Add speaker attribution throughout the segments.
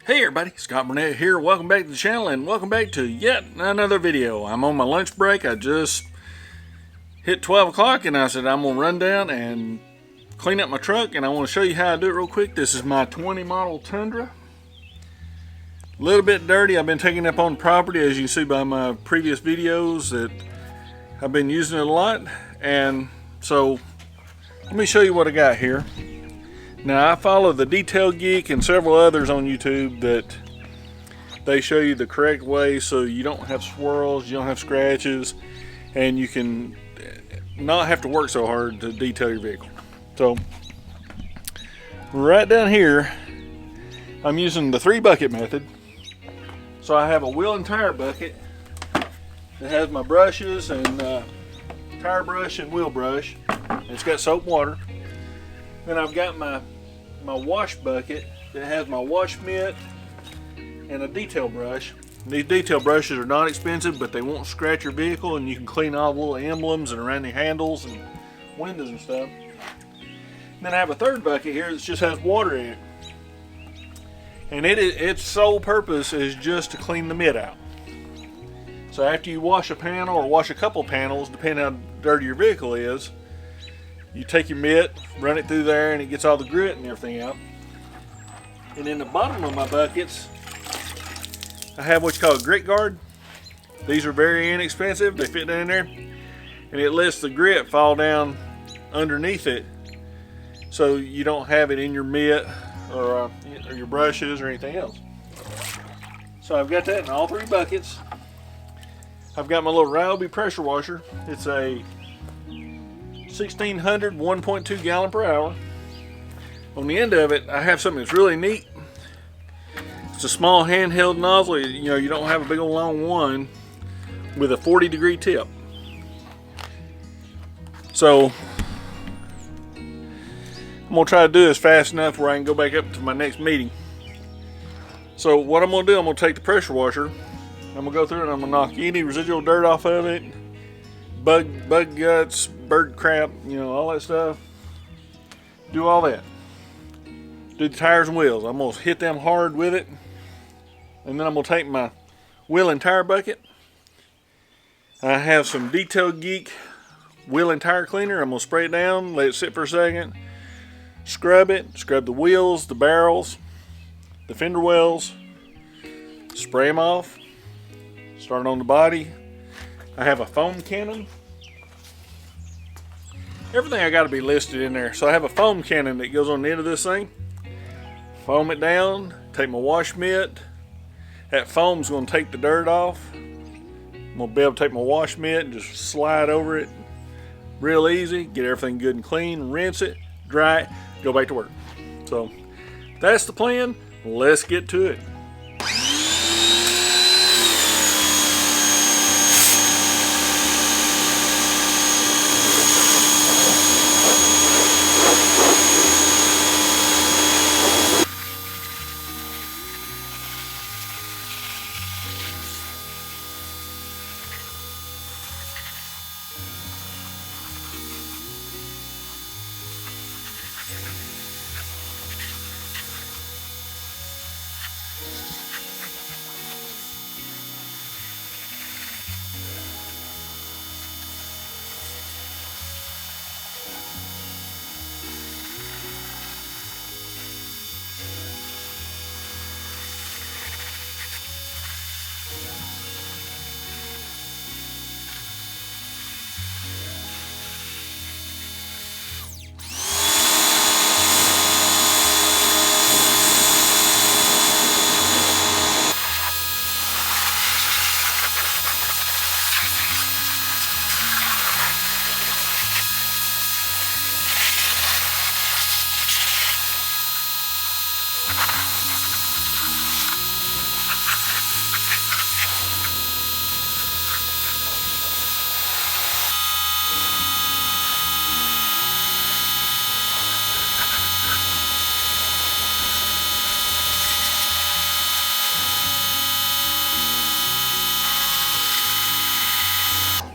Speaker 1: Hey everybody, Scott Burnette here. Welcome back to the channel and welcome back to yet another video. I'm on my lunch break. I just hit 12 o'clock and I said I'm going to run down and clean up my truck, and I want to show you how I do it real quick. This is my 20 model Tundra. A little bit dirty. I've been taking up on the property, as you can see by my previous videos, that I've been using it a lot. And so let me show you what I got here. Now, I follow the Detail Geek and several others on YouTube that they show you the correct way so you don't have swirls, you don't have scratches, and you can not have to work so hard to detail your vehicle. So right down here, I'm using the 3-bucket method. So I have a wheel and tire bucket that has my brushes and tire brush and wheel brush. It's got soap and water. Then I've got my wash bucket that has my wash mitt and a detail brush. These detail brushes are not expensive, but they won't scratch your vehicle, and you can clean all the little emblems and around the handles and windows and stuff. And then I have a third bucket here that just has water in it, and its sole purpose is just to clean the mitt out. So after you wash a panel or wash a couple panels, depending on how dirty your vehicle is, you take your mitt, run it through there, and it gets all the grit and everything out. And in the bottom of my buckets, I have what you call a grit guard. These are very inexpensive. They fit down there, and it lets the grit fall down underneath it, so you don't have it in your mitt or your brushes or anything else. So I've got that in all 3 buckets. I've got my little Ryobi pressure washer. It's a 1600 1.2 gallon per hour. On the end of it, I have something that's really neat. It's a small handheld nozzle. You don't have a big old long one with a 40-degree tip. So I'm gonna try to do this fast enough where I can go back up to my next meeting. So what I'm gonna do, I'm gonna take the pressure washer, I'm gonna go through it, and I'm gonna knock any residual dirt off of it, bug guts, bird crap, all that stuff. Do all that. Do the tires and wheels. I'm gonna hit them hard with it, and then I'm gonna take my wheel and tire bucket. I have some Detail Geek wheel and tire cleaner. I'm gonna spray it down, let it sit for a second, scrub it, scrub the wheels, the barrels, the fender wells, spray them off, start on the body. I have a foam cannon. Everything I got to be listed in there. So I have a foam cannon that goes on the end of this thing. Foam it down, take my wash mitt. That foam's going to take the dirt off. I'm going to be able to take my wash mitt and just slide over it real easy, get everything good and clean, rinse it, dry it, go back to work. So that's the plan. Let's get to it.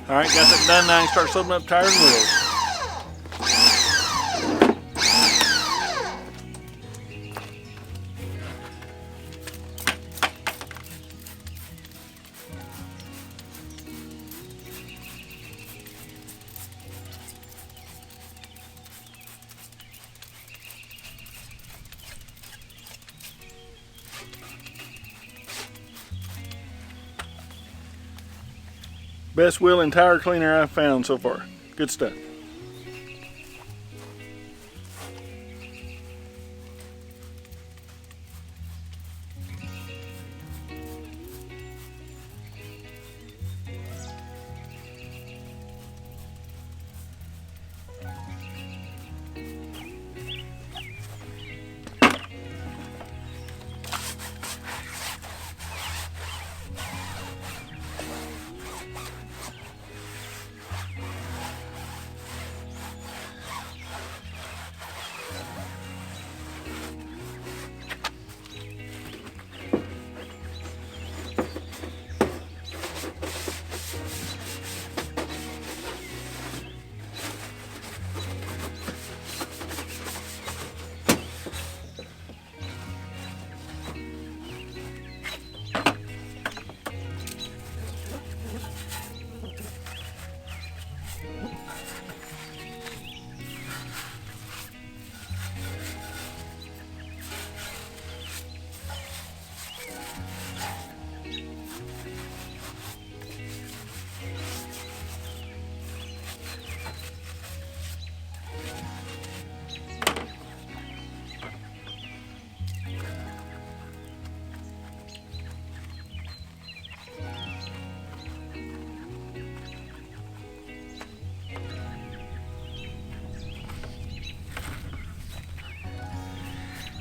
Speaker 1: Alright, got that done. Now I can start soaping up tires and wheels. Best wheel and tire cleaner I've found so far. Good stuff.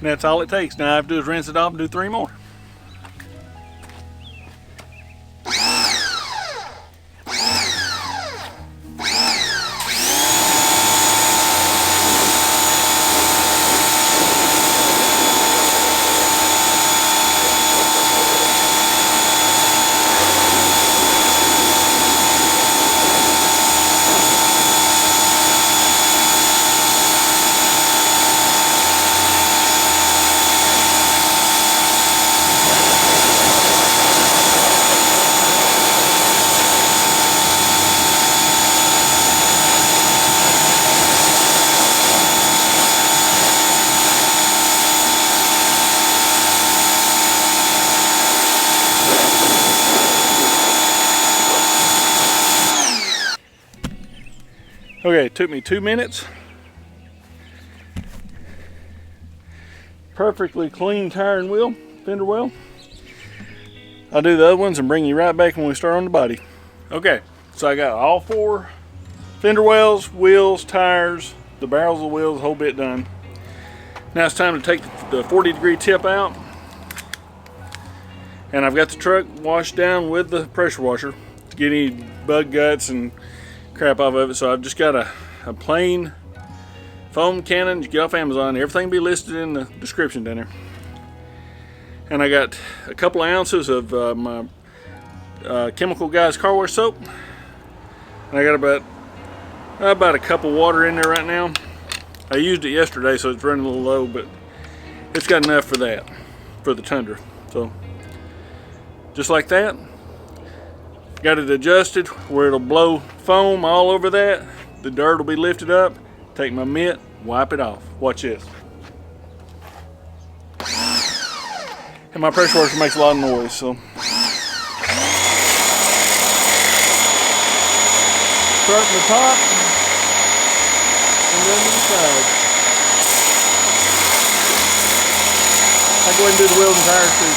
Speaker 1: And that's all it takes. Now I have to do is rinse it off and do 3 more. Okay, it took me 2 minutes. Perfectly clean tire and wheel, fender well. I'll do the other ones and bring you right back when we start on the body. Okay, so I got all 4 fender wells, wheels, tires, the barrels of the wheels, the whole bit done. Now it's time to take the 40-degree tip out. And I've got the truck washed down with the pressure washer to get any bug guts and crap off of it. So I've just got a plain foam cannon. You get off Amazon. Everything will be listed in the description down there. And I got a couple of ounces of my Chemical Guys car wash soap. And I got about a cup of water in there right now. I used it yesterday, so it's running a little low, but it's got enough for that, for the Tundra. So just like that. Got it adjusted where it'll blow foam all over that. The dirt will be lifted up. Take my mitt, wipe it off. Watch this. And my pressure washer makes a lot of noise, so. Start from the top and then to the side. I'll go ahead and do the wheels and tires too.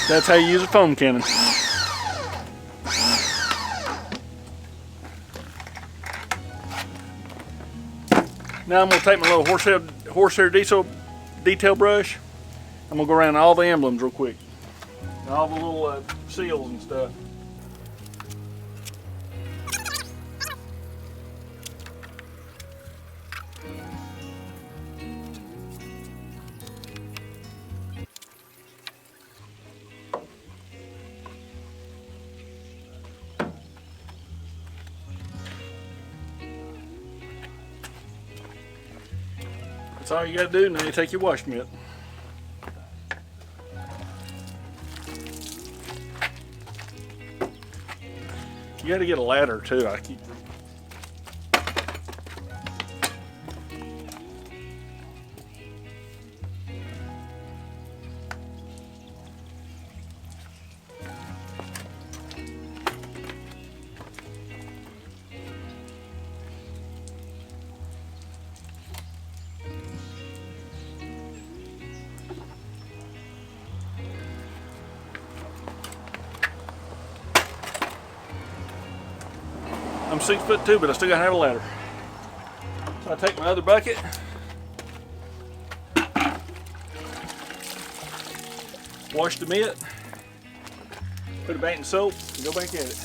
Speaker 1: That's how you use a foam cannon. Now I'm going to take my little horsehair detail brush. I'm going to go around all the emblems real quick. And all the little seals and stuff. That's all you got to do. Now you take your wash mitt. You got to get a ladder too. I'm 6'2", but I still gotta have a ladder. So I take my other bucket, wash the mitt, put it back in soap, and go back at it.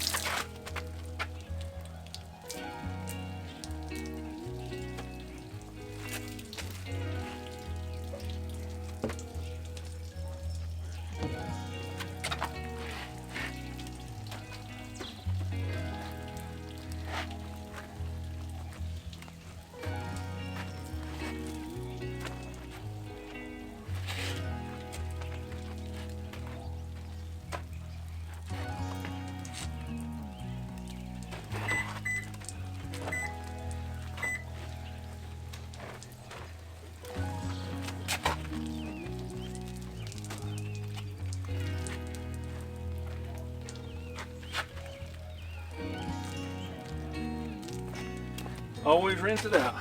Speaker 1: Always rinse it out.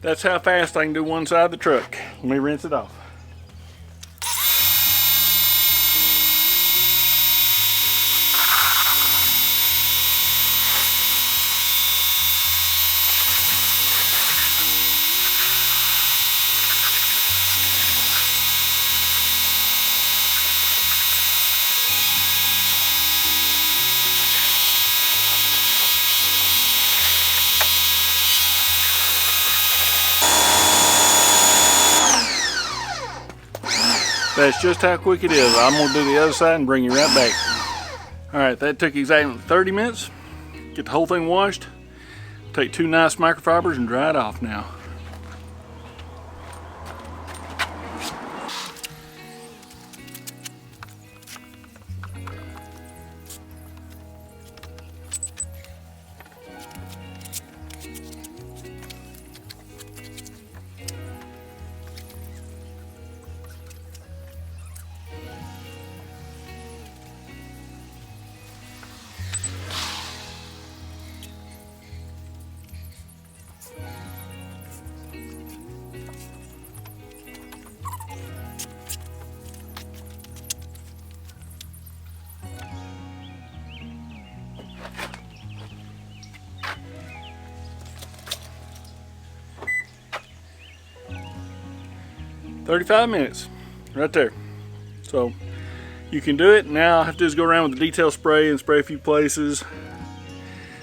Speaker 1: That's how fast I can do one side of the truck. Let me rinse it off. That's just how quick it is. I'm gonna do the other side and bring you right back. All right, that took exactly 30 minutes. Get the whole thing washed. Take 2 nice microfibers and dry it off now. "35 minutes, right there." So you can do it. Now all I have to do is go around with the detail spray and spray a few places.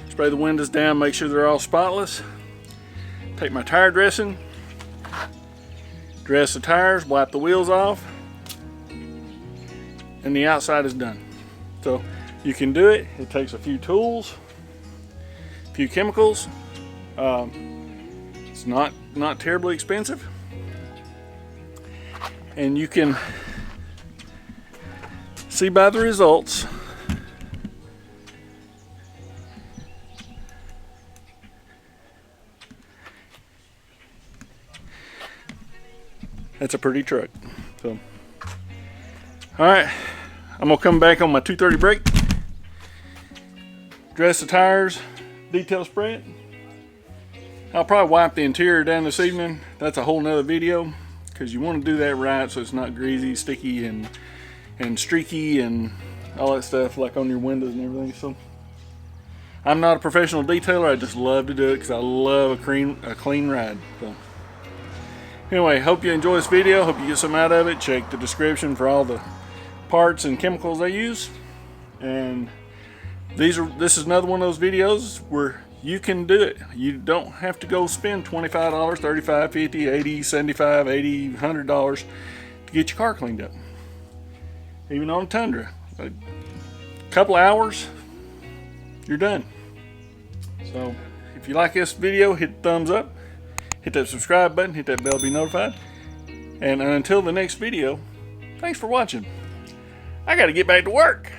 Speaker 1: Spray the windows down, make sure they're all spotless. Take my tire dressing, dress the tires, wipe the wheels off, and the outside is done. So you can do it. It takes a few tools, a few chemicals. It's not terribly expensive. And you can see by the results that's a pretty truck. So, all right, I'm gonna come back on my 230 brake, dress the tires, detail spray it. I'll probably wipe the interior down this evening. That's a whole nother video, because you want to do that right so it's not greasy, sticky, and streaky and all that stuff like on your windows and everything. So I'm not a professional detailer. I just love to do it because I love a clean ride. So anyway, hope you enjoy this video. Hope you get some out of it. Check the description for all the parts and chemicals they use. And this is another one of those videos where you can do it. You don't have to go spend $25, $35, $50, $80, $75, $80, $100 to get your car cleaned up. Even on a Tundra. couple hours, you're done. So if you like this video, hit the thumbs up, hit that subscribe button, hit that bell to be notified. And until the next video, thanks for watching. I got to get back to work.